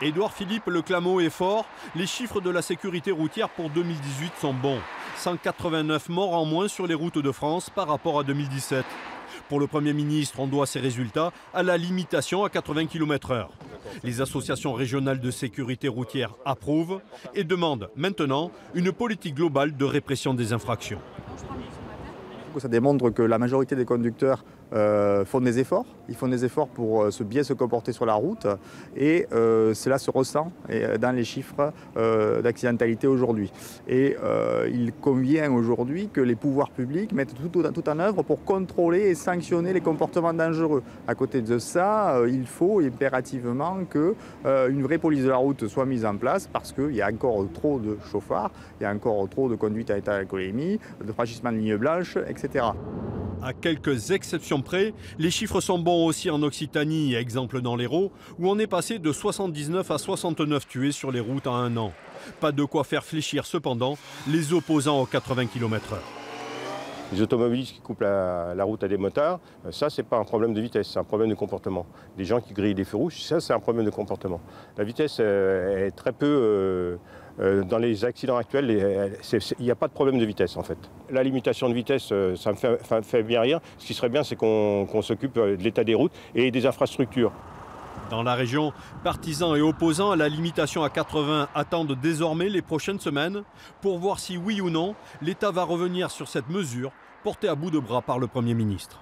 Édouard Philippe, le clameau est fort. Les chiffres de la sécurité routière pour 2018 sont bons. 189 morts en moins sur les routes de France par rapport à 2017. Pour le Premier ministre, on doit ces résultats à la limitation à 80 km/h. Les associations régionales de sécurité routière approuvent et demandent maintenant une politique globale de répression des infractions. Ça démontre que la majorité des conducteurs font des efforts. Ils font des efforts pour bien se comporter sur la route et cela se ressent dans les chiffres d'accidentalité aujourd'hui. Et il convient aujourd'hui que les pouvoirs publics mettent tout en œuvre pour contrôler et sanctionner les comportements dangereux. À côté de ça, il faut impérativement qu'une vraie police de la route soit mise en place parce qu'il y a encore trop de chauffards, il y a encore trop de conduite à état d'alcoolémie, de franchissement de ligne blanche, etc. À quelques exceptions près, les chiffres sont bons aussi en Occitanie, exemple dans l'Hérault, où on est passé de 79 à 69 tués sur les routes en un an. Pas de quoi faire fléchir cependant les opposants aux 80 km/h. Les automobilistes qui coupent la route à des motards, ça, c'est pas un problème de vitesse, c'est un problème de comportement. Les gens qui grillent des feux rouges, ça, c'est un problème de comportement. La vitesse est très peu... dans les accidents actuels, il n'y a pas de problème de vitesse, en fait. La limitation de vitesse, ça me fait bien rire. Ce qui serait bien, c'est qu'on s'occupe de l'état des routes et des infrastructures. Dans la région, partisans et opposants à la limitation à 80 attendent désormais les prochaines semaines pour voir si oui ou non l'État va revenir sur cette mesure portée à bout de bras par le Premier ministre.